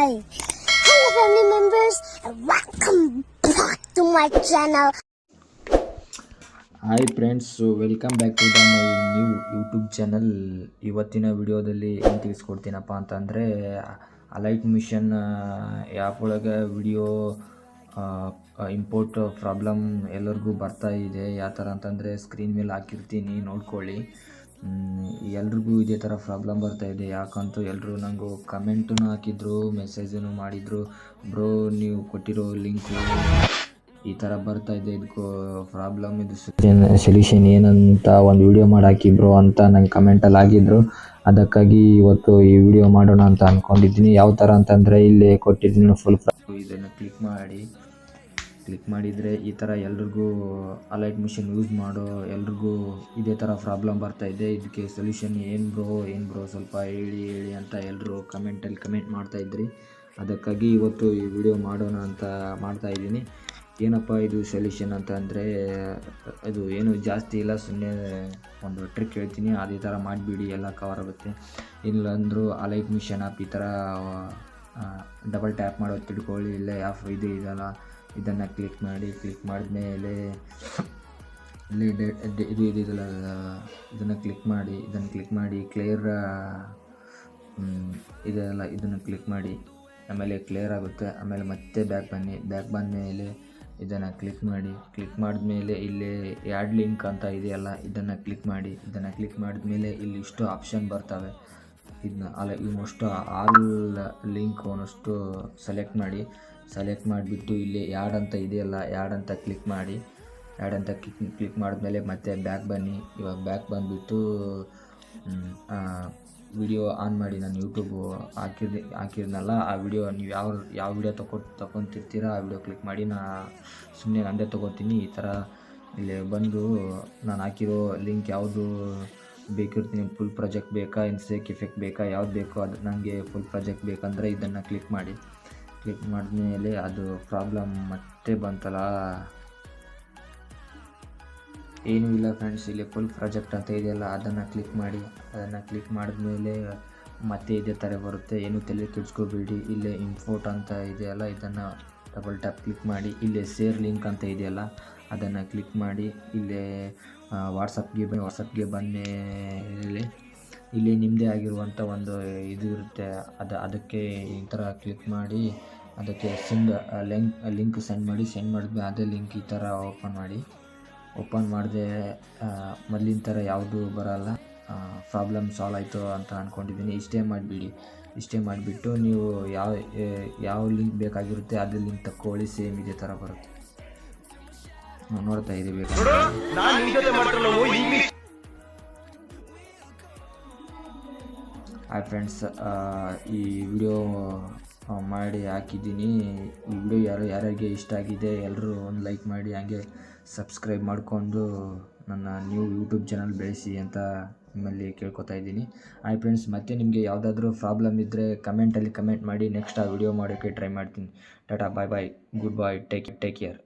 Hi. Hello family members and welcome back to my channel. Hi friends, welcome back to the my new YouTube channel. ಇವತ್ತಿನ ವಿಡಿಯೋದಲ್ಲಿ ಏನು ತಿಳಿಸ್ಕೊಡ್ತೀನಪ್ಪ ಅಂತಂದರೆ, Alight Motion app ಒಳಗೆ video import problem ಎಲ್ಲರಿಗೂ ಬರ್ತಾ ಇದೆ. ಯಾವ ಥರ ಅಂತಂದರೆ ಸ್ಕ್ರೀನ್ ಮೇಲೆ ಹಾಕಿರ್ತೀನಿ, ನೋಡ್ಕೊಳ್ಳಿ. ಎಲ್ರಿಗೂ ಇದೇ ಥರ ಪ್ರಾಬ್ಲಮ್ ಬರ್ತಾ ಇದೆ. ಯಾಕಂತೂ ಎಲ್ಲರೂ ನನಗೂ ಕಮೆಂಟನ್ನು ಹಾಕಿದ್ರು, ಮೆಸೇಜನ್ನು ಮಾಡಿದರು. ಬ್ರೋ, ನೀವು ಕೊಟ್ಟಿರೋ ಲಿಂಕು ಈ ಥರ ಬರ್ತಾ ಇದೆ, ಇದಕ್ಕೂ ಪ್ರಾಬ್ಲಮ್, ಇದು ಸೊಲ್ಯೂಷನ್ ಏನಂತ ಒಂದು ವಿಡಿಯೋ ಮಾಡಿ ಹಾಕಿ ಬ್ರೋ ಅಂತ ನಂಗೆ ಕಮೆಂಟಲ್ಲಿ ಆಗಿದ್ರು. ಅದಕ್ಕಾಗಿ ಇವತ್ತು ಈ ವಿಡಿಯೋ ಮಾಡೋಣ ಅಂತ ಅಂದ್ಕೊಂಡಿದ್ದೀನಿ. ಯಾವ ಥರ ಅಂತಂದರೆ ಇಲ್ಲೇ ಕೊಟ್ಟಿದ್ದೀನಿ ಫುಲ್ ಇದನ್ನು ಕ್ಲಿಕ್ ಮಾಡಿದರೆ ಈ ಥರ ಎಲ್ರಿಗೂ ಅಲೈಟ್ ಮಿಷನ್ ಯೂಸ್ ಮಾಡೋ ಎಲ್ರಿಗೂ ಇದೇ ಥರ ಪ್ರಾಬ್ಲಮ್ ಬರ್ತಾ ಇದೆ. ಇದಕ್ಕೆ ಸೊಲ್ಯೂಷನ್ ಏನು ಬ್ರೋ ಸ್ವಲ್ಪ ಹೇಳಿ ಅಂತ ಎಲ್ಲರೂ ಕಮೆಂಟ್ ಮಾಡ್ತಾಯಿದ್ರಿ. ಅದಕ್ಕಾಗಿ ಇವತ್ತು ಈ ವಿಡಿಯೋ ಮಾಡೋಣ ಅಂತ ಮಾಡ್ತಾಯಿದ್ದೀನಿ. ಏನಪ್ಪ ಇದು ಸೊಲ್ಯೂಷನ್ ಅಂತ ಅಂದರೆ, ಅದು ಏನು ಜಾಸ್ತಿ ಇಲ್ಲ, ಸುಮ್ಮನೆ ಒಂದು ಟ್ರಿಕ್ ಹೇಳ್ತೀನಿ, ಅದೇ ಥರ ಮಾಡಿಬಿಡಿ, ಎಲ್ಲ ಕವರ್ ಆಗುತ್ತೆ. ಇಲ್ಲಾಂದರೂ ಅಲೈಟ್ ಮಿಷನ್ ಆ್ಯಪ್ ಈ ಥರ ಡಬಲ್ ಟ್ಯಾಪ್ ಮಾಡೋದು ತಿಳ್ಕೊಳ್ಳಿ. ಇಲ್ಲೇ ಆ್ಯಪ್ ಇದು ಇದೆಲ್ಲ, ಇದನ್ನು ಕ್ಲಿಕ್ ಮಾಡಿದ್ಮೇಲೆ ಇಲ್ಲಿ ಇದು ಇದೆಯಲ್ಲ, ಇದನ್ನು ಕ್ಲಿಕ್ ಮಾಡಿ ಕ್ಲಿಯರ್ ಇದೆಲ್ಲ, ಇದನ್ನು ಕ್ಲಿಕ್ ಮಾಡಿ. ಆಮೇಲೆ ಕ್ಲಿಯರ್ ಆಗುತ್ತೆ. ಆಮೇಲೆ ಮತ್ತೆ ಬ್ಯಾಕ್ ಬಂದಮೇಲೆ ಇದನ್ನು ಕ್ಲಿಕ್ ಮಾಡಿದ್ಮೇಲೆ ಇಲ್ಲಿ ಆ್ಯಡ್ ಲಿಂಕ್ ಅಂತ ಇದೆಯಲ್ಲ, ಇದನ್ನು ಕ್ಲಿಕ್ ಮಾಡಿದ್ಮೇಲೆ ಇಲ್ಲಿ ಇಷ್ಟು ಆಪ್ಷನ್ ಬರ್ತವೆ. ಇವನಷ್ಟು ಆಲ್ ಲಿಂಕ್ ಅವನಷ್ಟು ಸೆಲೆಕ್ಟ್ ಮಾಡಿಬಿಟ್ಟು ಇಲ್ಲಿ ಆ್ಯಡ್ ಅಂತ ಇದೆಯಲ್ಲ, ಆ್ಯಡ್ ಅಂತ ಕ್ಲಿಕ್ ಮಾಡಿದ್ಮೇಲೆ ಮತ್ತೆ ಬ್ಯಾಕ್ ಬನ್ನಿ. ಇವಾಗ ಬ್ಯಾಕ್ ಬಂದುಬಿಟ್ಟು ವಿಡಿಯೋ ಆನ್ ಮಾಡಿ. ನಾನು ಯೂಟ್ಯೂಬು ಹಾಕಿದ್ನಲ್ಲ, ಆ ವಿಡಿಯೋ ನೀವು ಯಾವ ವಿಡಿಯೋ ತೊಗೊತಿರ್ತೀರ ಆ ವಿಡಿಯೋ ಕ್ಲಿಕ್ ಮಾಡಿ. ಸುಮ್ಮನೆ ನಂದೇ ತೊಗೋತೀನಿ. ಈ ಥರ ಇಲ್ಲಿ ಬಂದು ನಾನು ಹಾಕಿರೋ ಲಿಂಕ್ ಯಾವುದು ಬೇಕಿರ್ತೀನಿ, ಫುಲ್ ಪ್ರಾಜೆಕ್ಟ್ ಬೇಕಾ, ಇನ್ಸೇಕ್ ಎಫೆಕ್ಟ್ ಬೇಕಾ, ಯಾವ್ದು ಬೇಕೋ ಅದು. ನನಗೆ ಫುಲ್ ಪ್ರಾಜೆಕ್ಟ್ ಬೇಕಂದರೆ ಇದನ್ನು ಕ್ಲಿಕ್ ಮಾಡಿದ್ಮೇಲೆ ಅದು ಪ್ರಾಬ್ಲಮ್ ಮತ್ತೆ ಬಂತಲ್ಲ, ಏನೂ ಇಲ್ಲ ಫ್ರೆಂಡ್ಸ್. ಇಲ್ಲಿ ಫುಲ್ ಪ್ರಾಜೆಕ್ಟ್ ಅಂತ ಇದೆಯಲ್ಲ, ಅದನ್ನು ಕ್ಲಿಕ್ ಮಾಡಿದ್ಮೇಲೆ ಮತ್ತೆ ಇದೇ ಥರ ಬರುತ್ತೆ. ಏನು ತಲೆ ಕೆಡಿಸ್ಕೋಬೇಡಿ. ಇಲ್ಲೇ ಇಂಪೋರ್ಟ್ ಅಂತ ಇದೆಯಲ್ಲ, ಇದನ್ನು ಡಬಲ್ ಟ್ಯಾಪ್ ಕ್ಲಿಕ್ ಮಾಡಿ. ಇಲ್ಲೇ ಶೇರ್ ಲಿಂಕ್ ಅಂತ ಇದೆಯಲ್ಲ, ಅದನ್ನು ಕ್ಲಿಕ್ ಮಾಡಿ. ಇಲ್ಲೇ ವಾಟ್ಸಪ್ಗೆ ಬಂದಮೇಲೆ ಇಲ್ಲಿ ನಿಮ್ಮದೇ ಆಗಿರುವಂಥ ಒಂದು ಇದು ಇರುತ್ತೆ, ಅದಕ್ಕೆ ಈ ಥರ ಕ್ಲಿಕ್ ಮಾಡಿ ಅದಕ್ಕೆ ಲಿಂಕ್ ಸೆಂಡ್ ಮಾಡಿದ್ಮೇಲೆ ಅದೇ ಲಿಂಕ್ ಈ ಥರ ಓಪನ್ ಮಾಡಿದೆ. ಮೊದಲಿನ ಥರ ಯಾವುದೂ ಬರೋಲ್ಲ, ಪ್ರಾಬ್ಲಮ್ ಸಾಲ್ವ್ ಆಯಿತು ಅಂತ ಅಂದ್ಕೊಂಡಿದ್ದೀನಿ. ಇಷ್ಟೇ ಮಾಡಿಬಿಟ್ಟು ನೀವು ಯಾವ ಲಿಂಕ್ ಬೇಕಾಗಿರುತ್ತೆ ಅದೇ ಲಿಂಕ್ ತಕ್ಕೊಳ್ಳಿ. ಸೇಮ್ ಇದೇ ಥರ ಬರುತ್ತೆ, ನೋಡ್ತಾ ಇದ್ದೀವಿ. ಹಾಯ್ ಫ್ರೆಂಡ್ಸ್, ಈ ವಿಡಿಯೋ ಮಾಡಿ ಹಾಕಿದ್ದೀನಿ. ಈ ವಿಡಿಯೋ ಯಾರ್ಯಾರಿಗೆ ಇಷ್ಟ ಆಗಿದೆ ಎಲ್ಲರೂ ಒಂದು ಲೈಕ್ ಮಾಡಿ, ಹಾಗೆ ಸಬ್ಸ್ಕ್ರೈಬ್ ಮಾಡಿಕೊಂಡು ನನ್ನ ನ್ಯೂ ಯೂಟ್ಯೂಬ್ ಚಾನಲ್ ಬೆಳೆಸಿ ಅಂತ ನಿಮ್ಮಲ್ಲಿ ಕೇಳ್ಕೊತಾ ಇದ್ದೀನಿ. ಹಾಯ್ ಫ್ರೆಂಡ್ಸ್, ಮತ್ತೆ ನಿಮಗೆ ಯಾವುದಾದ್ರೂ ಪ್ರಾಬ್ಲಮ್ ಇದ್ದರೆ ಕಮೆಂಟ್ ಮಾಡಿ. ನೆಕ್ಸ್ಟ್ ಆ ವಿಡಿಯೋ ಮಾಡೋಕ್ಕೆ ಟ್ರೈ ಮಾಡ್ತೀನಿ. ಟಾಟಾ, ಬಾಯ್, ಗುಡ್ ಬಾಯ್, ಟೇಕ್ ಕೇರ್.